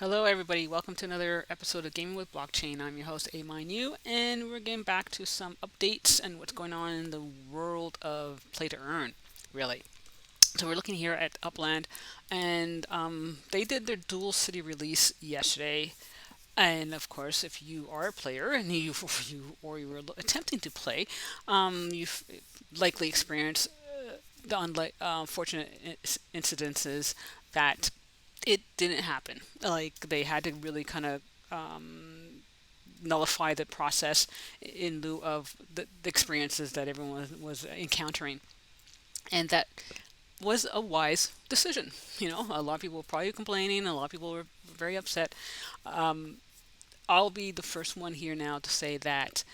Hello, everybody. Welcome to another episode of Gaming with Blockchain. I'm your host, AMineU, and we're getting back to some updates and what's going on in the world of play to earn, really. So we're looking here at Upland, and they did their dual city release yesterday. And of course, if you are a player and you were attempting to play, you've likely experienced the unfortunate incidences that it didn't happen. Like they had to really kind of nullify the process in lieu of the experiences that everyone was encountering, and that was a wise decision. A lot of people were probably complaining, a lot of people were very upset. I'll be the first one here now to say that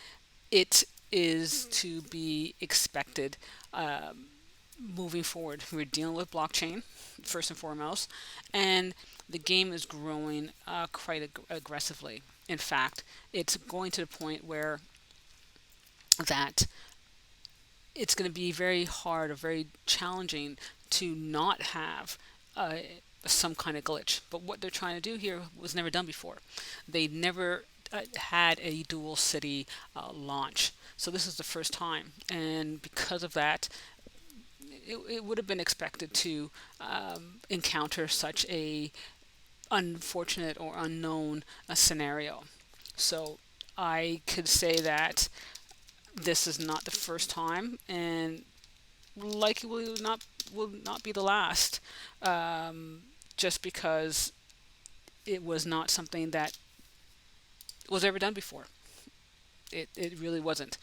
it is to be expected. Moving forward, we're dealing with blockchain first and foremost, and the game is growing quite aggressively. In fact, it's going to the point where that it's going to be very hard or very challenging to not have uh, some kind of glitch. But what they're trying to do here was never done before. They never had a dual city launch. So this is the first time. And because of that, it would have been expected to encounter such a unfortunate or unknown scenario. So I could say that this is not the first time, and likely will not be the last. Just because it was not something that was ever done before. It really wasn't.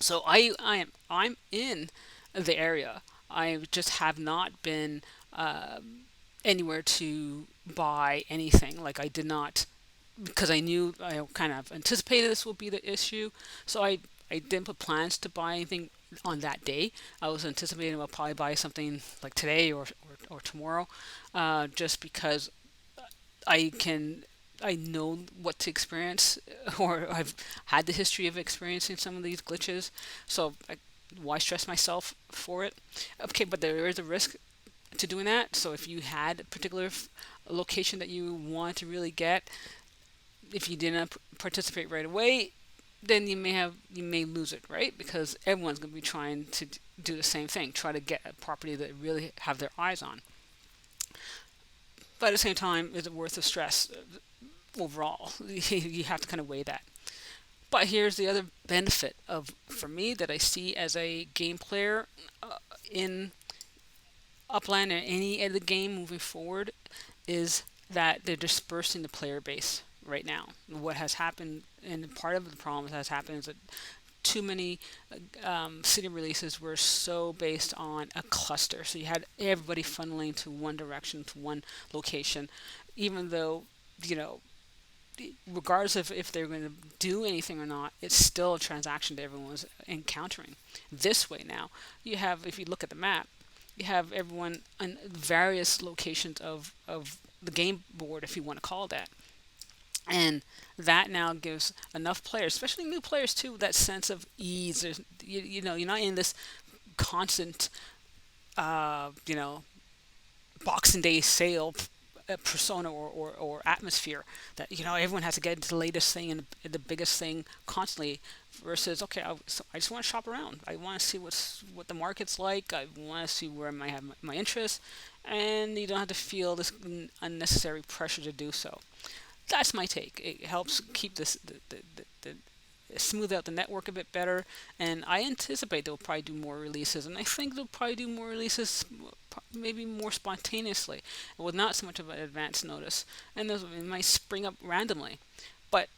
So I'm in the area. I just have not been anywhere to buy anything. Like I did not, because I knew, I kind of anticipated this would be the issue. So I didn't put plans to buy anything on that day. I was anticipating I'll probably buy something like today or tomorrow, just because I can I know what to experience, or I've had the history of experiencing some of these glitches. So why stress myself for it? Okay, but there is a risk to doing that. So if you had a particular location that you want to really get, if you didn't participate right away, then you may lose it, right? Because everyone's going to be trying to do the same thing, try to get a property that really have their eyes on. But at the same time, is it worth the stress overall? You have to kind of weigh that. But here's the other benefit of for me that I see as a game player in Upland or any other game moving forward is that they're dispersing the player base right now. What has happened, and part of the problem that has happened, is that too many city releases were so based on a cluster. So you had everybody funneling to one direction, to one location, even though, you know, regardless of if they're going to do anything or not, it's still a transaction that everyone was encountering. This way now, you have, if you look at the map, you have everyone on various locations of the game board, if you want to call it that. And that now gives enough players, especially new players too, that sense of ease. You're not in this constant, uh, you know, Boxing Day sale persona or atmosphere that everyone has to get into the latest thing and the biggest thing constantly, versus okay, I just want to shop around. I want to see what the market's like. I want to see where I might have my interests, and you don't have to feel this unnecessary pressure to do so. That's my take. It helps keep this smooth out the network a bit better, and I anticipate they'll probably do more releases, and I think they'll probably do more releases, maybe more spontaneously, with not so much of an advance notice, and those it might spring up randomly. But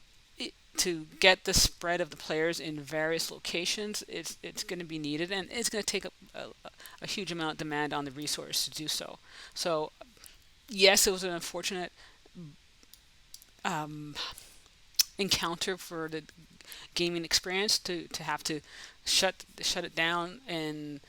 to get the spread of the players in various locations, it's going to be needed, and it's going to take a huge amount of demand on the resource to do so. So yes, it was an unfortunate um, encounter for the gaming experience to have to shut it down and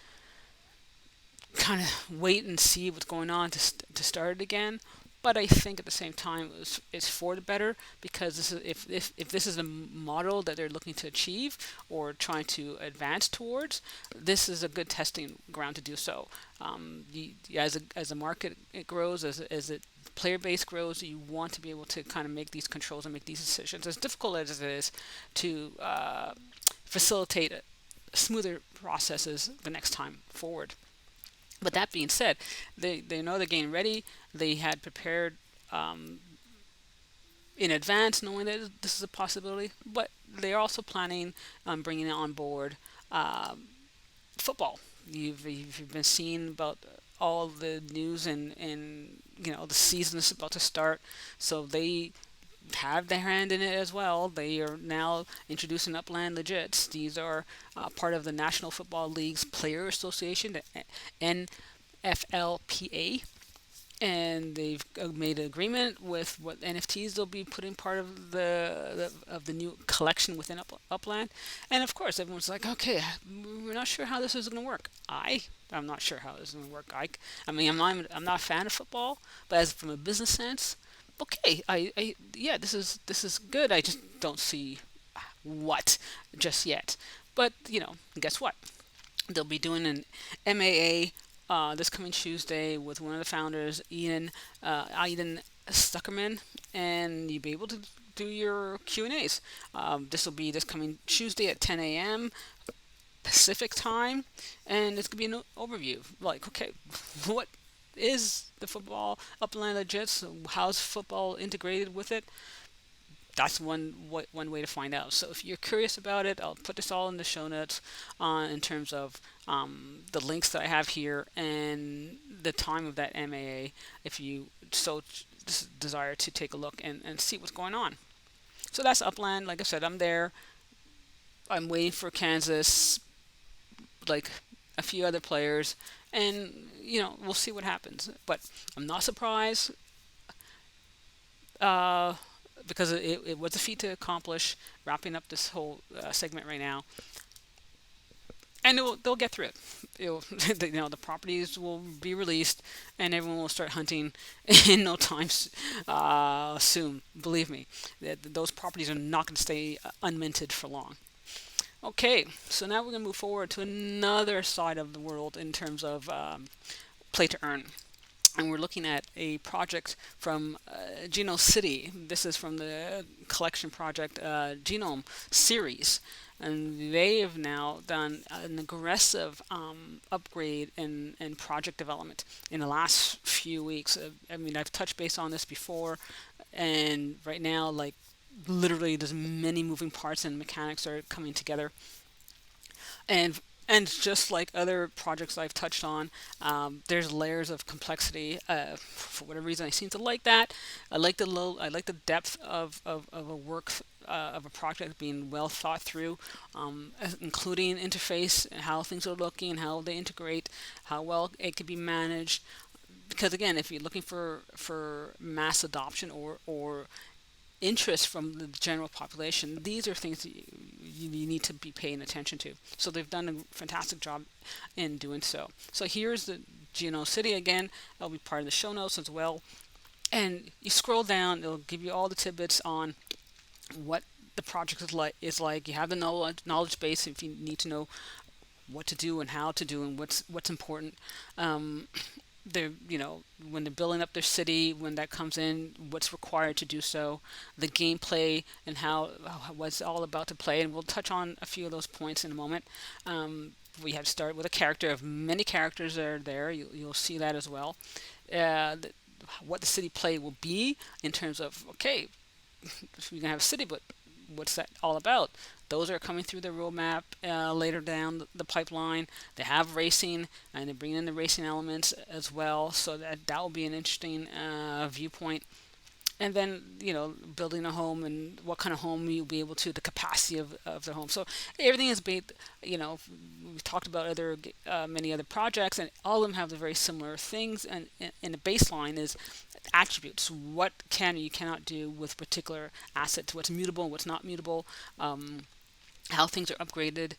kind of wait and see what's going on to start it again. But I think at the same time it's for the better, because this is, if this is a model that they're looking to achieve or trying to advance towards, this is a good testing ground to do so. As the market it grows, as it player base grows, you want to be able to kind of make these controls and make these decisions. As difficult as it is to facilitate smoother processes the next time forward. But that being said, they know they're getting ready. They had prepared in advance, knowing that this is a possibility. But they're also planning on bringing on board football. You've been seeing about all the news, and the season is about to start, so they have their hand in it as well. They are now introducing Upland Legits. These are part of the National Football League's Player Association, the NFLPA, and they've made an agreement with what NFTs they'll be putting part of the new collection within Upland. And of course, everyone's like, okay, we're not sure how this is going to work. I'm not sure how this is going to work. I mean, I'm not a fan of football, but as from a business sense, okay, yeah, this is good. I just don't see what just yet. But guess what? They'll be doing an MAA this coming Tuesday with one of the founders, Idan Zukerman, and you'll be able to do your Q&As. This will be this coming Tuesday at 10 a.m. Pacific time, and it's gonna be an overview. Like, okay, what is the football Upland Legits? How's football integrated with it? That's one way to find out. So if you're curious about it, I'll put this all in the show notes in terms of the links that I have here and the time of that MAA if you so desire to take a look and see what's going on. So that's Upland. Like I said, I'm there. I'm waiting for Kansas, like a few other players, and we'll see what happens. But I'm not surprised. Uh, because it was a feat to accomplish, wrapping up this whole segment right now, and they'll get through it. The properties will be released, and everyone will start hunting in no time soon. Believe me, those properties are not going to stay unminted for long. Okay, so now we're going to move forward to another side of the world in terms of play to earn. And we're looking at a project from City. This is from the collection project GnomeSeries, and they have now done an aggressive upgrade and project development in the last few weeks. I mean, I've touched base on this before, and right now, like literally, there's many moving parts and mechanics are coming together. And just like other projects I've touched on, there's layers of complexity. For whatever reason, I seem to like that. I like the depth of a work of a project being well thought through, including interface and how things are looking, how they integrate, how well it can be managed. Because again, if you're looking for mass adoption or interest from the general population, these are things that you need to be paying attention to. So they've done a fantastic job in doing so. So here's the City again. It'll be part of the show notes as well. And you scroll down, it'll give you all the tidbits on what the project is like. You have the knowledge base if you need to know what to do and how to do and what's important. They're when they're building up their city, when that comes in, what's required to do so, the gameplay and how what's all about to play, and we'll touch on a few of those points in a moment. We have to start with a character of many characters that are there. You'll see that as well. What the city play will be in terms of, okay, we're gonna have a city, but what's that all about? Those are coming through the roadmap later down the pipeline. They have racing, and they bring in the racing elements as well. So that will be an interesting viewpoint. And then building a home and what kind of home you'll be able to, the capacity of the home. So everything is based. We've talked about many other projects, and all of them have the very similar things. And the baseline is attributes. What can or you cannot do with particular assets? What's mutable and what's not mutable? How things are upgraded,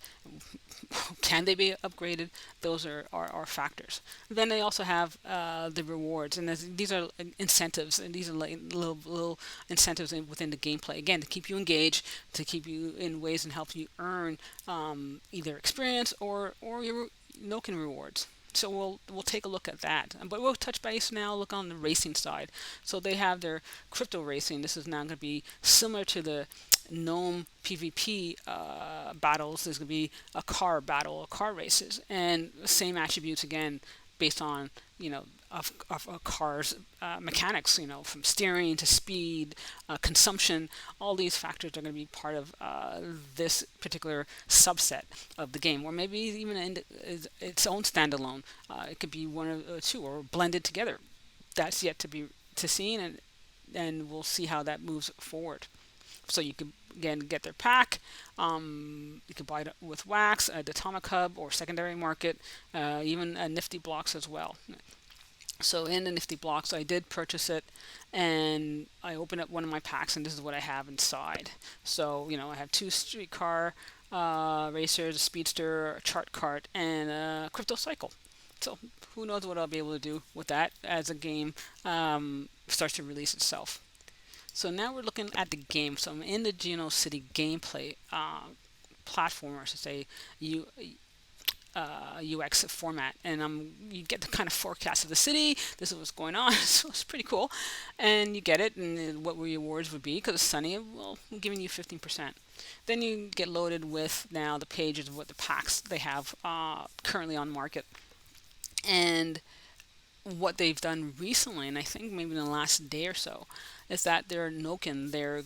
can they be upgraded? Those are factors. Then they also have the rewards, and these are incentives, and these are like little incentives within the gameplay. Again, to keep you engaged, to keep you in ways and help you earn either experience or your token rewards. So we'll take a look at that. But we'll touch base now. Look on the racing side. So they have their crypto racing. This is now going to be similar to the Gnome PvP battles. There's going to be a car battle, car races, and same attributes again based on of a car's mechanics, from steering to speed, consumption. All these factors are going to be part of this particular subset of the game, or maybe even its own standalone. It could be one of two or blended together. That's yet to be to seen, and we'll see how that moves forward. So you could again get their pack. You could buy it with wax at the Atomic Hub or secondary market, even Nifty blocks as well. So in the Nifty blocks, I did purchase it, and I opened up one of my packs, and this is what I have inside. So I have two streetcar racers, a speedster, a chart cart, and a crypto cycle. So who knows what I'll be able to do with that as the game starts to release itself. So now we're looking at the game. So I'm in the GnoCity gameplay platform, or I should say, UX format, and you get the kind of forecast of the city. This is what's going on. So it's pretty cool, and you get it, and what rewards would be because it's sunny. Well, I'm giving you 15%. Then you get loaded with now the pages of what the packs they have currently on market, and what they've done recently, and I think maybe in the last day or so, is that their Noken, their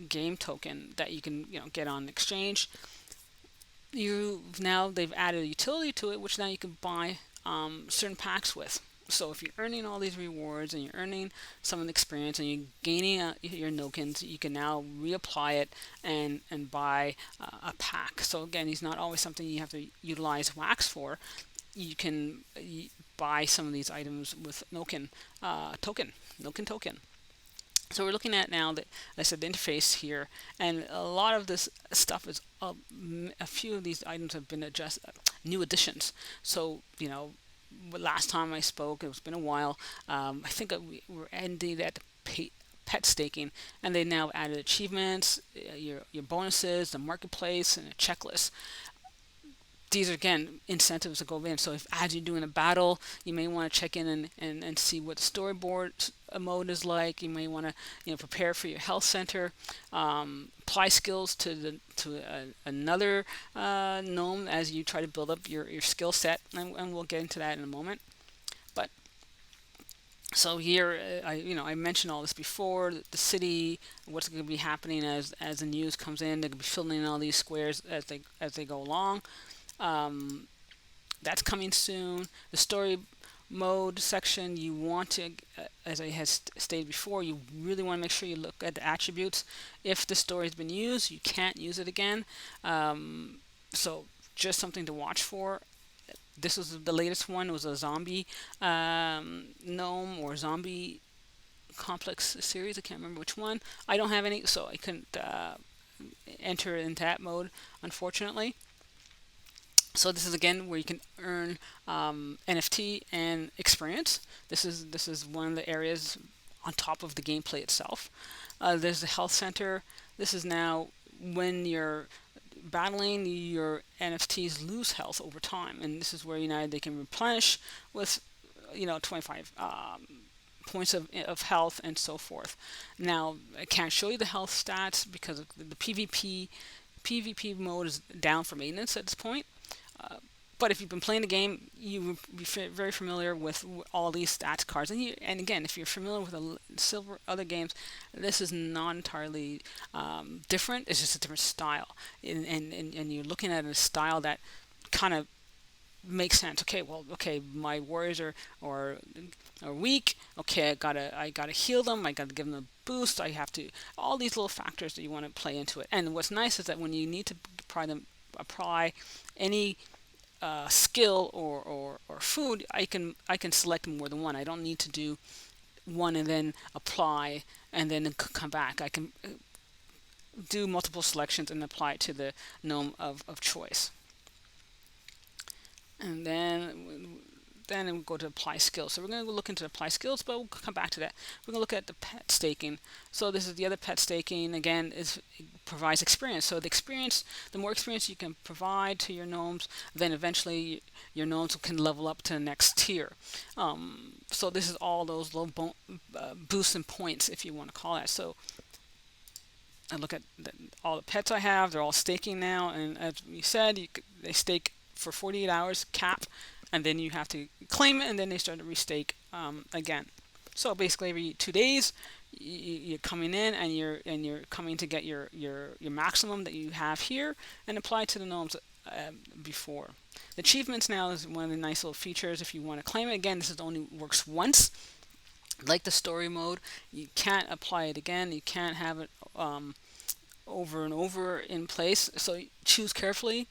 game token that you can get on exchange. They've added a utility to it, which now you can buy certain packs with. So if you're earning all these rewards and you're earning some of the experience and you're gaining your Nokens, you can now reapply it and buy a pack. So again, it's not always something you have to utilize wax for. You can buy some of these items with Noken token. So we're looking at now that I said the interface here, and a lot of this stuff is a few of these items have been new additions. So last time I spoke, it's been a while. I think we were ending at the pet staking, and they now added achievements, your bonuses, the marketplace, and a checklist. These are again incentives to go in. So if as you're doing a battle, you may want to check in and see what the storyboard mode is like. You may want to prepare for your health center, apply skills to another gnome as you try to build up your skill set, and we'll get into that in a moment. But so here, I mentioned all this before. The city, what's going to be happening as the news comes in. They're going to be filling in all these squares as they go along. That's coming soon. The story mode section, you want to, as I had stated before, you really want to make sure you look at the attributes. If the story has been used, you can't use it again. So just something to watch for. This was the latest one. It was a zombie gnome or zombie complex series. I can't remember which one. I don't have any, so I couldn't enter into that mode, unfortunately. So this is again where you can earn NFT and experience. This is one of the areas on top of the gameplay itself. There's the health center. This is now when you're battling, your NFTs lose health over time, and this is where they can replenish with 25 points of health and so forth. Now I can't show you the health stats because the PvP mode is down for maintenance at this point. But if you've been playing the game, you will be very familiar with all these stats cards. And again, if you're familiar with other games, this is not entirely different. It's just a different style. And you're looking at a style that kind of makes sense. Okay, my warriors are weak. Okay, I gotta heal them. I gotta give them a boost. I have to all these little factors that you want to play into it. And what's nice is that when you need to apply any skill or food, I can select more than one. I don't need to do one and then apply and then come back. I can do multiple selections and apply it to the gnome of choice. And then then we'll go to apply skills. So we're going to look into apply skills, but we'll come back to that. We're going to look at the pet staking. So this is the other pet staking. Again, is provides experience. So the experience, the more experience you can provide to your gnomes, then eventually your gnomes can level up to the next tier. So this is all those low boosts and points, if you want to call that. So I look at all the pets I have. They're all staking now, and as we said, they stake for 48 hours cap, and then you have to claim it, and then they start to restake again. So basically, every 2 days, you're coming in, and you're coming to get your maximum that you have here, and apply to the gnomes before. The achievements now is one of the nice little features. If you want to claim it again, this is only works once. Like the story mode, you can't apply it again. You can't have it over and over in place. So choose carefully,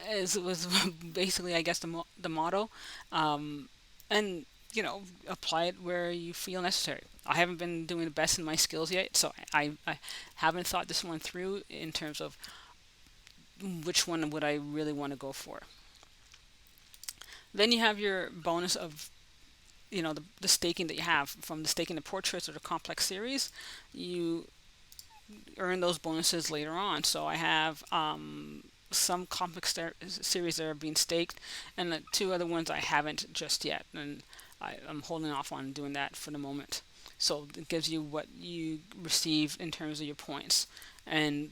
as it was basically, I guess, the motto, and apply it where you feel necessary. I haven't been doing the best in my skills yet, so I haven't thought this one through in terms of which one would I really want to go for. Then you have your bonus of the staking that you have from the staking the portraits or the complex series. You earn those bonuses later on. So I have some complex series that are being staked, and the two other ones I haven't just yet, and I'm holding off on doing that for the moment. So it gives you what you receive in terms of your points and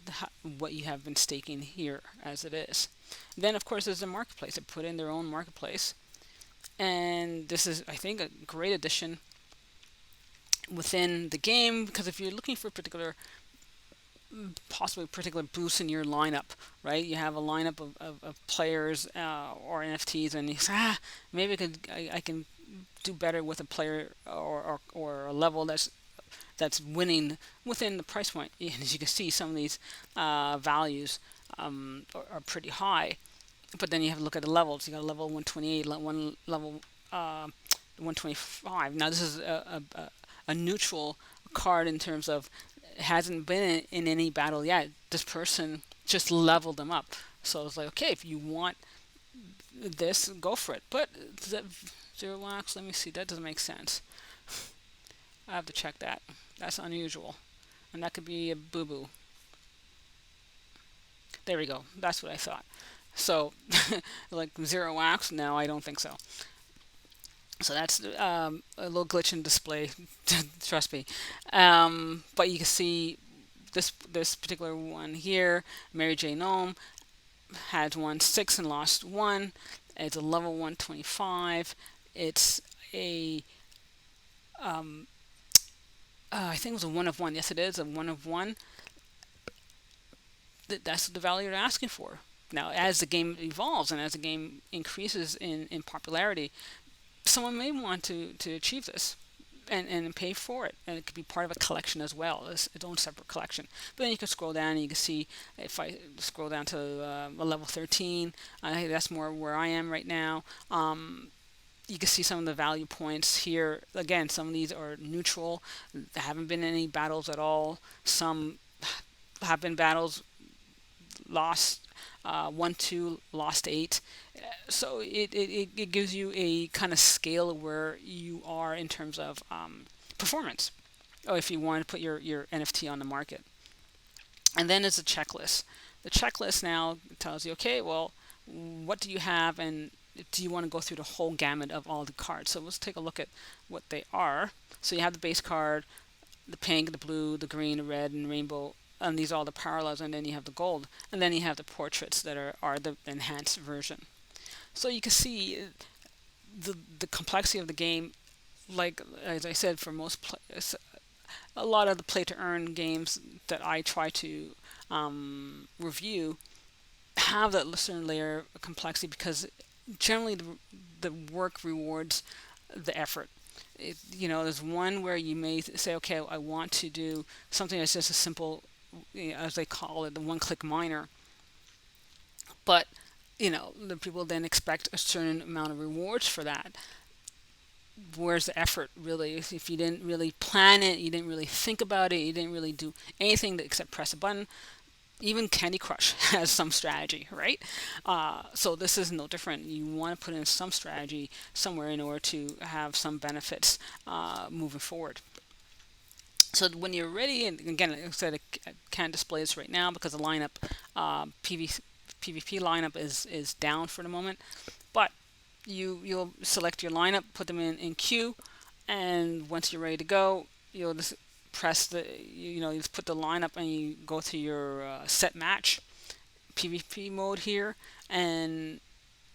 what you have been staking here as it is. Then of course there's a marketplace. They put in their own marketplace, and this is, I think, a great addition within the game, because if you're looking for a possibly particular boost in your lineup, right? You have a lineup of players or NFTs, and you say, maybe I can do better with a player or a level that's winning within the price point. And as you can see, some of these values are pretty high. But then you have to look at the levels. You got a level 128, one level 125. Now this is a neutral card in terms of it hasn't been in any battle yet. This person just leveled them up. So it's like, okay, if you want this, go for it. But that 0 wax, let me see, that doesn't make sense. I have to check that. That's unusual. And that could be a boo-boo. There we go. That's what I thought. So, like 0 wax? No, I don't think so. So that's a little glitch in display, trust me. But you can see this particular one here, Mary J. Gnome, had won 6 and lost 1. It's a level 125. It's a I think it was a 1 of 1. Yes, it is a 1 of 1. That's the value you're asking for. Now, as the game evolves and as the game increases in popularity, someone may want to achieve this and pay for it. And it could be part of a collection as well, its own separate collection. But then you can scroll down and you can see, if I scroll down to a level 13, I think that's more where I am right now. You can see some of the value points here. Again, some of these are neutral. There haven't been any battles at all. Some have been battles, lost 1-2, lost 8. So it gives you a kind of scale of where you are in terms of performance, or if you want to put your NFT on the market. And then there's a checklist. The checklist now tells you, okay, well, what do you have, and do you want to go through the whole gamut of all the cards? So let's take a look at what they are. So you have the base card, the pink, the blue, the green, the red, and rainbow, and these are all the parallels, and then you have the gold, and then you have the portraits that are the enhanced version. So you can see the complexity of the game. Like as I said, for most players, a lot of the play to earn games that I try to review have that certain layer of complexity, because generally the work rewards the effort. There's one where you may say, okay, I want to do something that's just a simple, as they call it, the one-click miner. But the people then expect a certain amount of rewards for that. Where's the effort really? If you didn't really plan it, you didn't really think about it, you didn't really do anything except press a button, even Candy Crush has some strategy, right? So this is no different. You want to put in some strategy somewhere in order to have some benefits moving forward. So when you're ready, and again, like I said, I can't display this right now because the lineup, PvP lineup is down for the moment. But you'll select your lineup, put them in queue, and once you're ready to go, you'll just press you just put the lineup and you go to your set match PvP mode here, and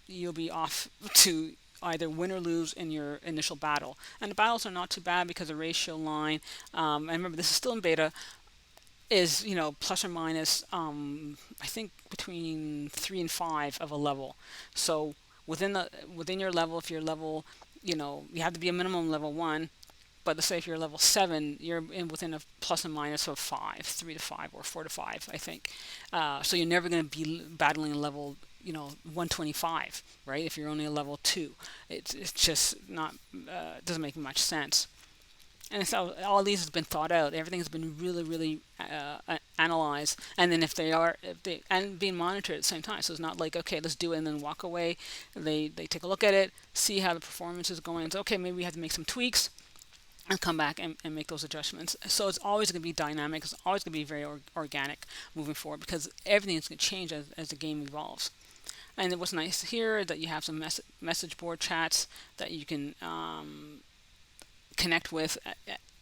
you'll be off to either win or lose in your initial battle. And the battles are not too bad because the ratio line, and remember this is still in beta, is plus or minus I think between 3 and 5 of a level. So within your level, if you're level, you have to be a minimum level 1. But let's say if you're level 7, you're in within a plus and minus of 5, 3 to 5, or 4 to 5, I think. So you're never going to be battling level 125, right? If you're only a level 2, it's just not doesn't make much sense. And so all these has been thought out. Everything's been really, really analyzed, and then if they and being monitored at the same time. So it's not like, okay, let's do it and then walk away. They take a look at it, see how the performance is going. It's okay. Maybe we have to make some tweaks and come back and make those adjustments. So it's always going to be dynamic. It's always going to be very organic moving forward because everything is going to change as the game evolves. And it was nice here that you have some message board chats that you can connect with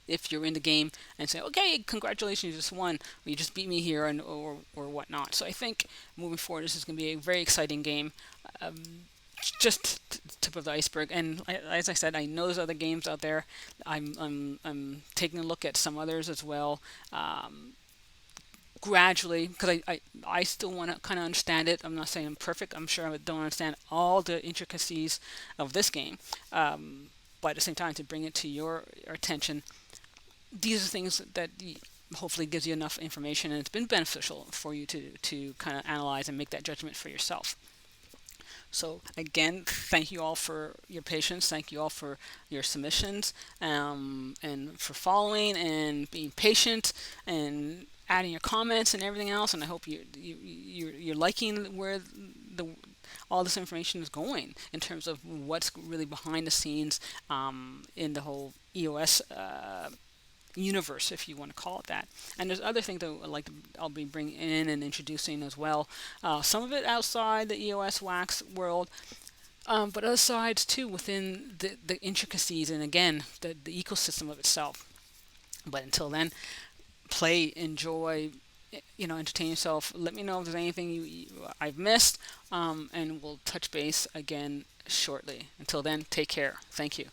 if you're in the game and say, okay, congratulations, you just won, or you just beat me here, and or whatnot. So I think moving forward, this is going to be a very exciting game. Um, just tip of the iceberg, and as I said, I know there's other games out there. I'm taking a look at some others as well, gradually, because I still want to kind of understand it. I'm not saying I'm perfect. I'm sure I don't understand all the intricacies of this game, but at the same time, to bring it to your attention, these are things that hopefully gives you enough information, and it's been beneficial for you to kind of analyze and make that judgment for yourself. So again, thank you all for your patience. Thank you all for your submissions, and for following and being patient and adding your comments and everything else. And I hope you're liking where the all this information is going in terms of what's really behind the scenes in the whole EOS universe, if you want to call it that. And there's other things that I'll be bringing in and introducing as well. Some of it outside the EOS wax world, but other sides too within the intricacies and again the ecosystem of itself. But until then, play, enjoy, entertain yourself. Let me know if there's anything I've missed, and we'll touch base again shortly. Until then, take care. Thank you.